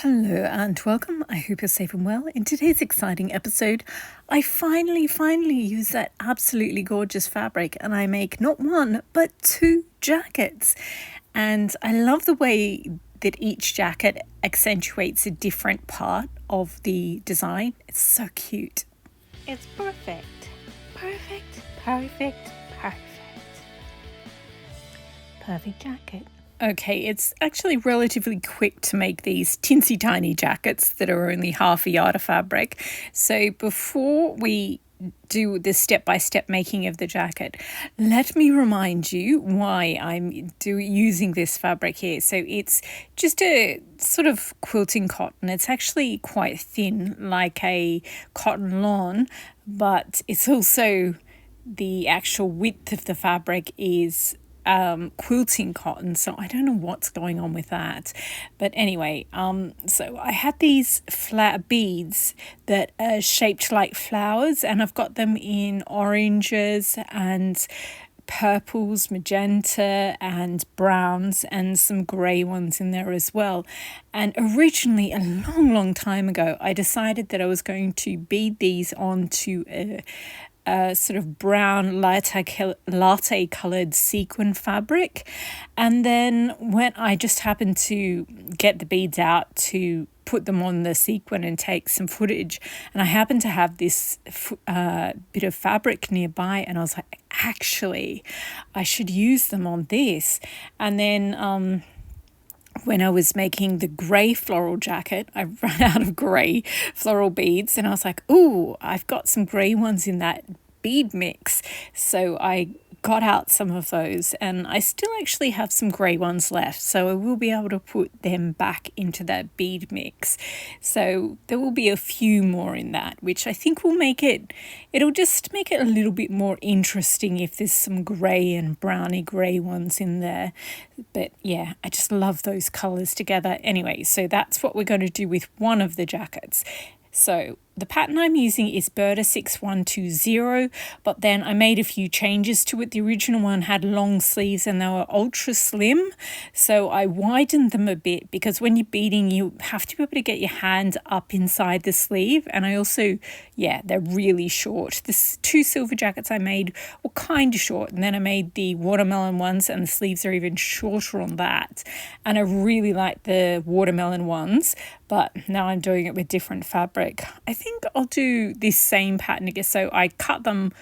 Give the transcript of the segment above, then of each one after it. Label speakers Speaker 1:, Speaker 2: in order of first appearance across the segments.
Speaker 1: Hello and welcome. I hope you're safe and well. In today's exciting episode, I finally use that absolutely gorgeous fabric and I make not one, but two jackets. And I love the way that each jacket accentuates a different part of the design. It's so cute.
Speaker 2: It's perfect. Perfect, perfect, perfect. Perfect jacket.
Speaker 1: Okay, it's actually relatively quick to make these tinsy tiny jackets that are only half a yard of fabric. So before we do the step-by-step making of the jacket, let me remind you why I'm using this fabric here. So it's just a sort of quilting cotton. It's actually quite thin, like a cotton lawn, but it's also the actual width of the fabric is quilting cotton, so I don't know what's going on with that, but anyway, so I had these flat beads that are shaped like flowers, and I've got them in oranges and purples, magenta and browns, and some grey ones in there as well. And originally, a long time ago, I decided that I was going to bead these onto a sort of brown latte coloured sequin fabric, and then when I just happened to get the beads out to put them on the sequin and take some footage, and I happened to have this bit of fabric nearby, and I was like, actually I should use them on this. And then when I was making the grey floral jacket, I ran out of grey floral beads, and I was like, ooh, I've got some grey ones in that bead mix. So I got out some of those, and I still actually have some grey ones left, so I will be able to put them back into that bead mix. So there will be a few more in that, which I think will it'll just make it a little bit more interesting if there's some grey and browny grey ones in there. But yeah, I just love those colours together. Anyway, so that's what we're going to do with one of the jackets. So the pattern I'm using is Burda 6120, but then I made a few changes to it. The original one had long sleeves and they were ultra slim, so I widened them a bit, because when you're beading you have to be able to get your hand up inside the sleeve. And I also, they're really short. The two silver jackets I made were kind of short, and then I made the watermelon ones and the sleeves are even shorter on that. And I really like the watermelon ones, but now I'm doing it with different fabric. I think I'll do this same pattern again. So I cut them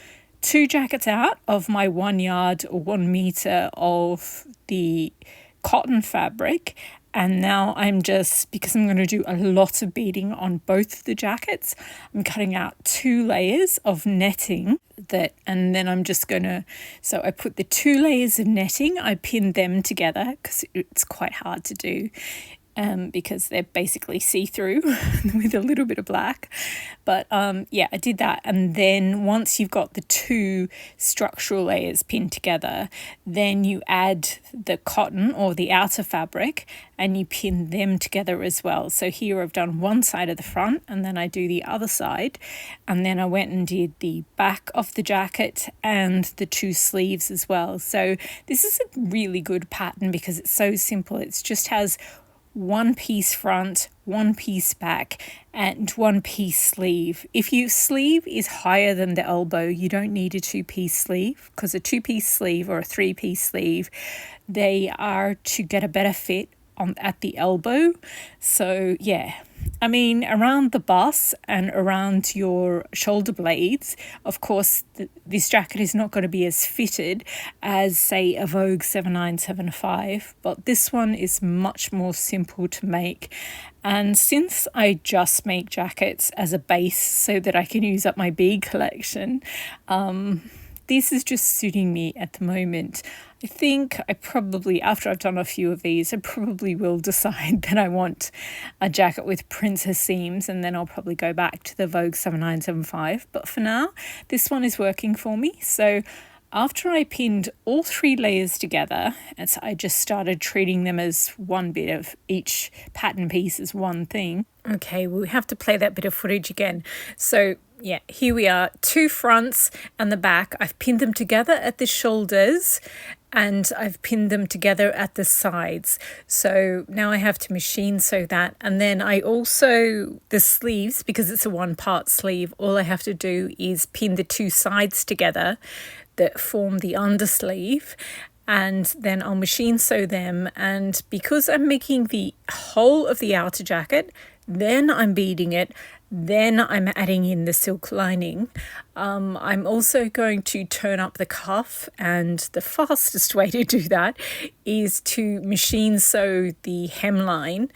Speaker 1: two jackets out of my 1 yard or 1 meter of the cotton fabric. And now I'm just, because I'm going to do a lot of beading on both of the jackets, I'm cutting out 2 layers of netting and then I'm just going to, so I put the 2 layers of netting, I pinned them together because it's quite hard to do. Because they're basically see-through with a little bit of black. But I did that. And then once you've got the 2 structural layers pinned together, then you add the cotton or the outer fabric and you pin them together as well. So here I've done one side of the front and then I do the other side. And then I went and did the back of the jacket and the 2 sleeves as well. So this is a really good pattern because it's so simple. It just has 1 piece front, 1 piece back, and 1 piece sleeve. If your sleeve is higher than the elbow, you don't need a 2-piece sleeve, because a 2-piece sleeve or a 3-piece sleeve, they are to get a better fit at the elbow. So I mean, around the bust and around your shoulder blades, of course, this jacket is not going to be as fitted as, say, a Vogue 7975, but this one is much more simple to make. And since I just make jackets as a base so that I can use up my bead collection, this is just suiting me at the moment. I think I probably, after I've done a few of these, I probably will decide that I want a jacket with princess seams, and then I'll probably go back to the Vogue 7975. But for now, this one is working for me. So after I pinned all 3 layers together, and so I just started treating them as one bit of each pattern piece as one thing. Okay, we have to play that bit of footage again. So here we are, 2 fronts and the back. I've pinned them together at the shoulders and I've pinned them together at the sides. So now I have to machine sew that, and then I also, the sleeves, because it's a one-part sleeve, all I have to do is pin the two sides together that form the undersleeve, and then I'll machine sew them. And because I'm making the whole of the outer jacket, then I'm beading it, then I'm adding in the silk lining. I'm also going to turn up the cuff, and the fastest way to do that is to machine sew the hemline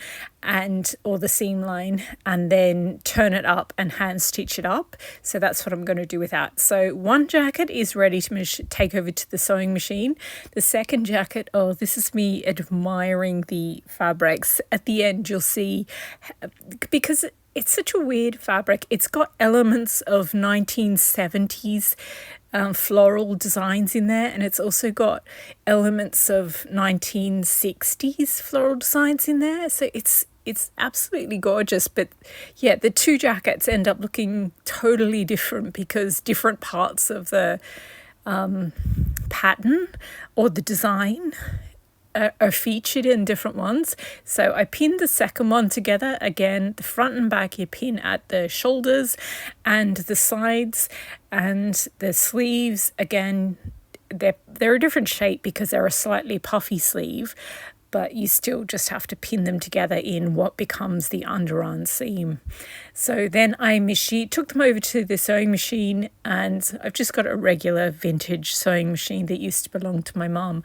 Speaker 1: or the seam line, and then turn it up and hand stitch it up. So that's what I'm going to do with that. So one jacket is ready to take over to the sewing machine. The second jacket, oh, this is me admiring the fabrics. At the end, you'll see, because it's such a weird fabric. It's got elements of 1970s floral designs in there, and it's also got elements of 1960s floral designs in there. So it's absolutely gorgeous. But yeah, the two jackets end up looking totally different because different parts of the pattern or the design are featured in different ones. So I pinned the second one together. Again, the front and back you pin at the shoulders and the sides, and the sleeves, again, they're a different shape because they're a slightly puffy sleeve, but you still just have to pin them together in what becomes the underarm seam. So then I took them over to the sewing machine, and I've just got a regular vintage sewing machine that used to belong to my mum.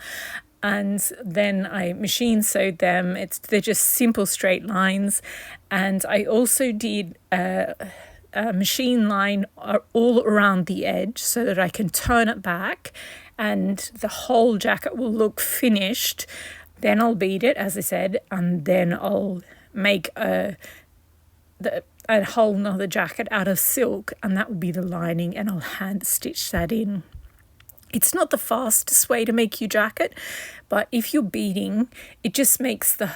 Speaker 1: And then I machine sewed them. They're just simple straight lines. And I also did a machine line all around the edge so that I can turn it back and the whole jacket will look finished. Then I'll bead it, as I said, and then I'll make a whole nother jacket out of silk, and that will be the lining, and I'll hand stitch that in. It's not the fastest way to make your jacket, but if you're beading, it just makes the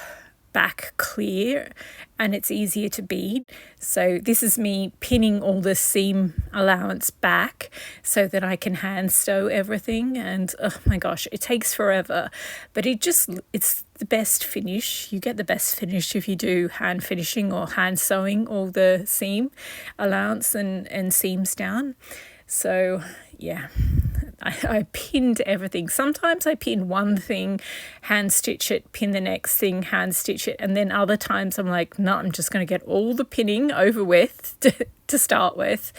Speaker 1: back clear and it's easier to bead. So this is me pinning all the seam allowance back so that I can hand sew everything, and oh my gosh, it takes forever, but it's the best finish. You get the best finish if you do hand finishing or hand sewing all the seam allowance and seams down. So yeah, I pinned everything. Sometimes I pin one thing, hand stitch it, pin the next thing, hand stitch it, and then other times I'm like, no, I'm just going to get all the pinning over with to start with,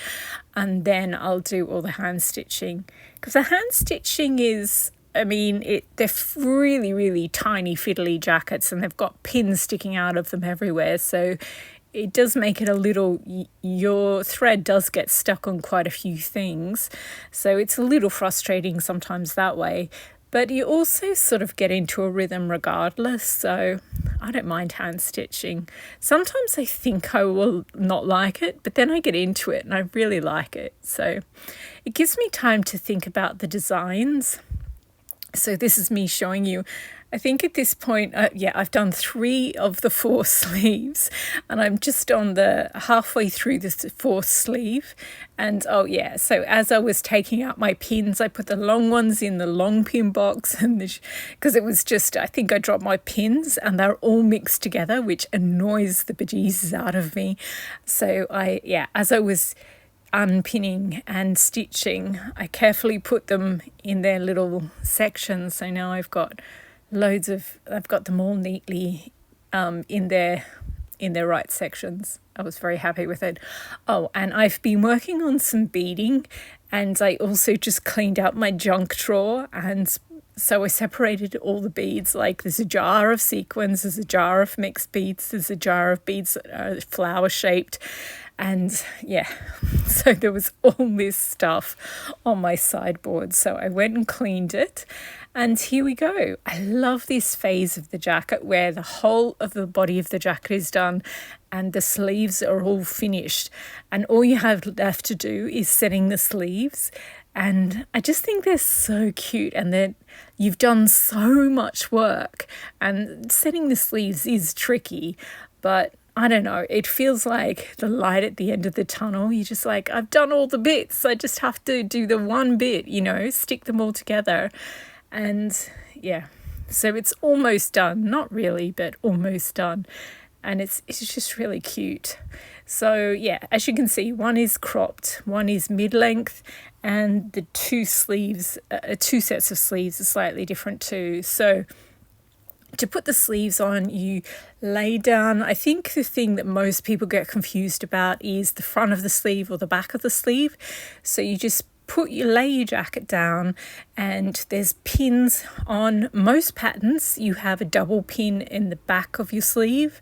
Speaker 1: and then I'll do all the hand stitching. Because the hand stitching is, they're really, really tiny fiddly jackets, and they've got pins sticking out of them everywhere, so it does make it a little, your thread does get stuck on quite a few things. So it's a little frustrating sometimes that way. But you also sort of get into a rhythm regardless. So I don't mind hand stitching. Sometimes I think I will not like it, but then I get into it and I really like it. So it gives me time to think about the designs. So this is me showing you, I think at this point, I've done 3 of the 4 sleeves, and I'm just on the halfway through the 4th sleeve. And so as I was taking out my pins, I put the long ones in the long pin box, and because it was just, I think I dropped my pins and they're all mixed together, which annoys the bejesus out of me. So as I was unpinning and stitching, I carefully put them in their little sections. So now I've got them all neatly in their right sections. I was very happy with it. Oh, and I've been working on some beading, and I also just cleaned out my junk drawer, and so I separated all the beads. Like there's a jar of sequins, there's a jar of mixed beads, there's a jar of beads that are flower shaped. And yeah, so there was all this stuff on my sideboard. So I went and cleaned it, and here we go. I love this phase of the jacket where the whole of the body of the jacket is done and the sleeves are all finished. And all you have left to do is setting the sleeves. And I just think they're so cute, and that you've done so much work. And setting the sleeves is tricky, but I don't know, it feels like the light at the end of the tunnel. You're just like, I've done all the bits. I just have to do the one bit, stick them all together. And yeah, so it's almost done. Not really, but almost done. And it's just really cute. So yeah, as you can see, one is cropped, one is mid-length, and the two sets of sleeves are slightly different too. So to put the sleeves on, you lay down, I think the thing that most people get confused about is the front of the sleeve or the back of the sleeve. So you just lay your jacket down, and there's pins on most patterns. You have a double pin in the back of your sleeve,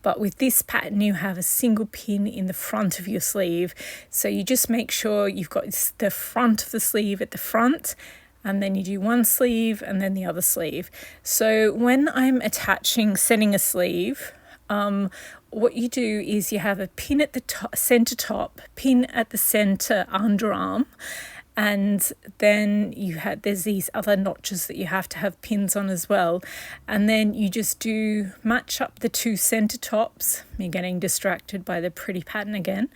Speaker 1: but with this pattern you have a single pin in the front of your sleeve. So you just make sure you've got the front of the sleeve at the front, and then you do one sleeve and then the other sleeve. So when I'm setting a sleeve, what you do is you have a pin at the center top, pin at the center underarm, and then there's these other notches that you have to have pins on as well. And then you just match up the two center tops. You're getting distracted by the pretty pattern again.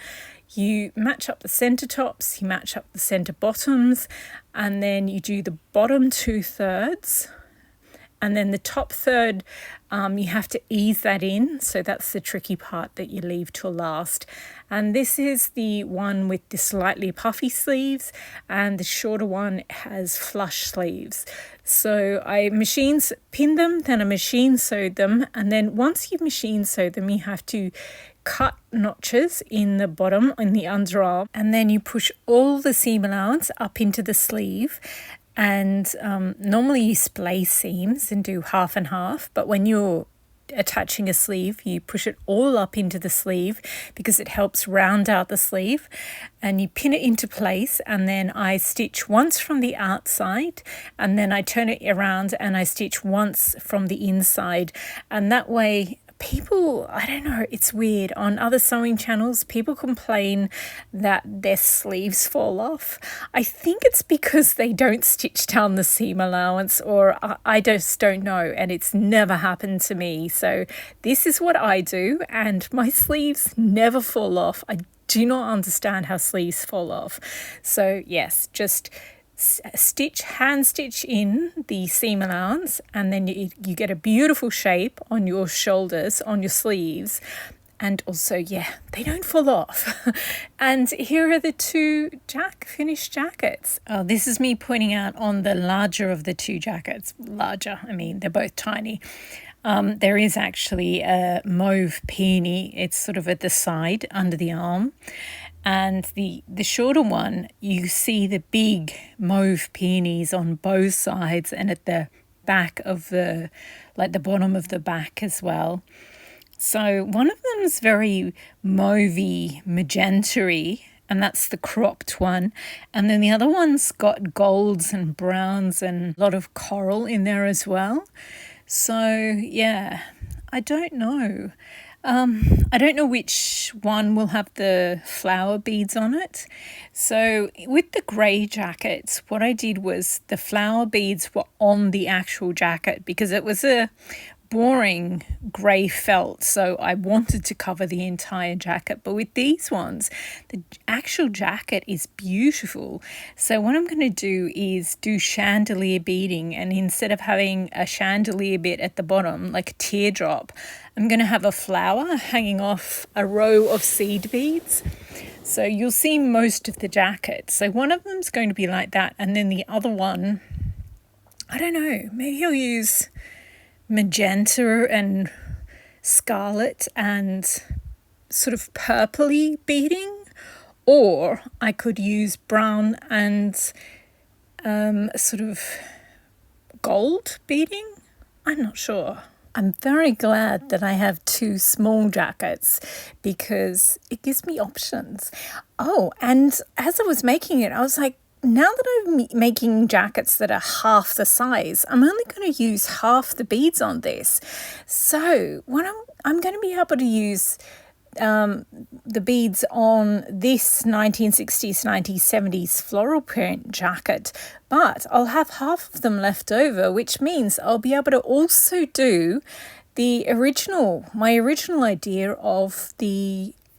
Speaker 1: You match up the center tops, you match up the center bottoms, and then you do the bottom 2/3. And then the top third, you have to ease that in. So that's the tricky part that you leave till last. And this is the one with the slightly puffy sleeves, and the shorter one has flush sleeves. So I pinned them, then I machine sewed them. And then once you've machine sewed them, you have to cut notches in the bottom, in the underarm. And then you push all the seam allowance up into the sleeve. And normally you splay seams and do half and half, but when you're attaching a sleeve, you push it all up into the sleeve because it helps round out the sleeve, and you pin it into place. And then I stitch once from the outside, and then I turn it around and I stitch once from the inside. And that way, people, I don't know, it's weird. On other sewing channels, people complain that their sleeves fall off. I think it's because they don't stitch down the seam allowance, or I just don't know, and it's never happened to me. So this is what I do, and my sleeves never fall off. I do not understand how sleeves fall off. So yes, just hand stitch in the seam allowance, and then you get a beautiful shape on your shoulders, on your sleeves. And also, yeah, they don't fall off. And here are the two finished jackets. Oh, this is me pointing out on the larger of the two jackets. Larger, I mean, they're both tiny. There is actually a mauve peony. It's sort of at the side, under the arm. And the shorter one, you see the big mauve peonies on both sides and at the back of the bottom of the back as well. So one of them is very mauvey, magenta-y, and that's the cropped one. And then the other one's got golds and browns and a lot of coral in there as well. So yeah, I don't know. I don't know which one will have the flower beads on it. So with the grey jackets, what I did was the flower beads were on the actual jacket because it was a boring grey felt, so I wanted to cover the entire jacket. But with these ones, the actual jacket is beautiful. So what I'm going to do is do chandelier beading, and instead of having a chandelier bit at the bottom like a teardrop, I'm going to have a flower hanging off a row of seed beads. So you'll see most of the jacket. So one of them's going to be like that, and then the other one, I don't know, maybe I'll use magenta and scarlet and sort of purpley beading, or I could use brown and sort of gold beading. I'm not sure. I'm very glad that I have two small jackets because it gives me options. Oh, and as I was making it, I was like, now that I'm making jackets that are half the size, I'm only going to use half the beads on this. So what I'm going to be able to use the beads on this 1960s, 1970s floral print jacket, but I'll have half of them left over, which means I'll be able to also do my original idea of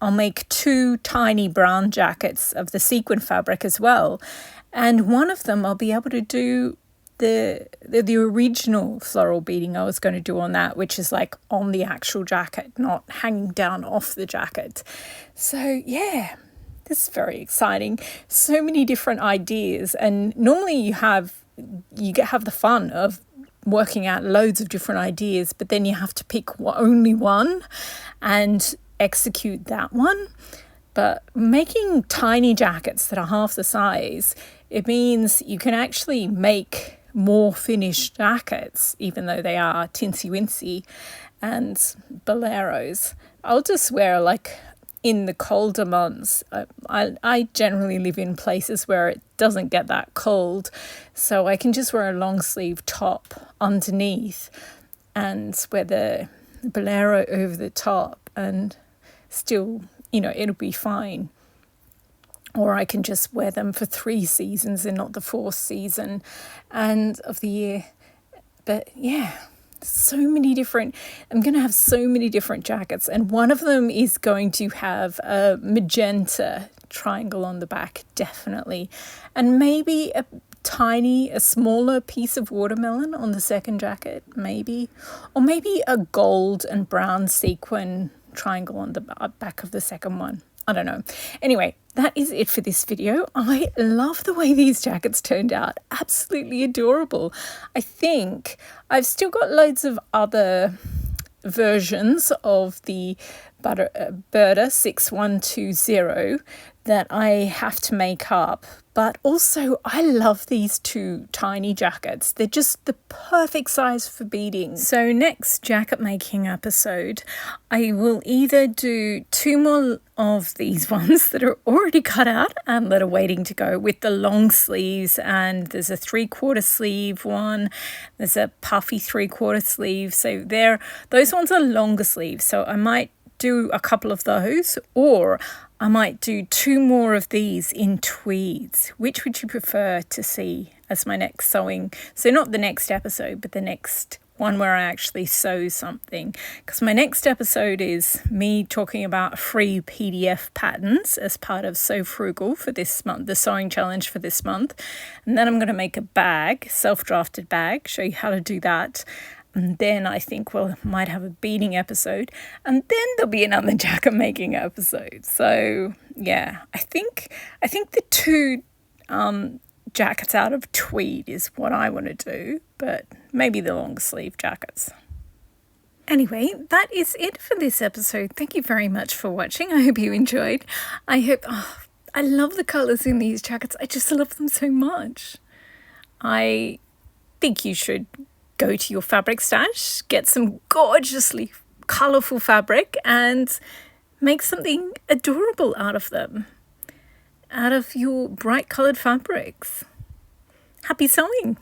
Speaker 1: I'll make two tiny brown jackets of the sequin fabric as well. And one of them I'll be able to do the original floral beading I was going to do on that, which is like on the actual jacket, not hanging down off the jacket. So yeah, this is very exciting. So many different ideas, and normally you have the fun of working out loads of different ideas, but then you have to pick only one and execute that one. But making tiny jackets that are half the size, it means you can actually make more finished jackets, even though they are tinsy wincy and boleros. I'll just wear, like, in the colder months, I generally live in places where it doesn't get that cold, so I can just wear a long sleeve top underneath and wear the bolero over the top, and still, it'll be fine. Or I can just wear them for 3 seasons and not the 4th season of the year. But yeah, I'm going to have so many different jackets, and one of them is going to have a magenta triangle on the back, definitely, and maybe a smaller piece of watermelon on the second jacket, maybe, or maybe a gold and brown sequin triangle on the back of the second one. I don't know. Anyway, that is it for this video. I love the way these jackets turned out. Absolutely adorable. I think I've still got loads of other versions of the Burda 6120 that I have to make up. But also, I love these 2 tiny jackets. They're just the perfect size for beading. So next jacket making episode, I will either do 2 more of these ones that are already cut out and that are waiting to go with the long sleeves, and there's a 3/4 sleeve one, there's a puffy 3/4 sleeve. So those ones are longer sleeves. So I might do a couple of those, or I might do 2 more of these in tweeds. Which would you prefer to see as my next sewing? So not the next episode, but the next one where I actually sew something. Because my next episode is me talking about free PDF patterns as part of Sew Frugal for this month, the sewing challenge for this month. And then I'm going to make a bag, self-drafted bag, show you how to do that. And then I think might have a beading episode, and then there'll be another jacket making episode. So yeah, I think the 2 jackets out of tweed is what I want to do, but maybe the long sleeve jackets. Anyway, that is it for this episode. Thank you very much for watching. I hope you enjoyed. I love the colours in these jackets. I just love them so much. I think you should go to your fabric stash, get some gorgeously colourful fabric, and make something adorable out of them, out of your bright coloured fabrics. Happy sewing!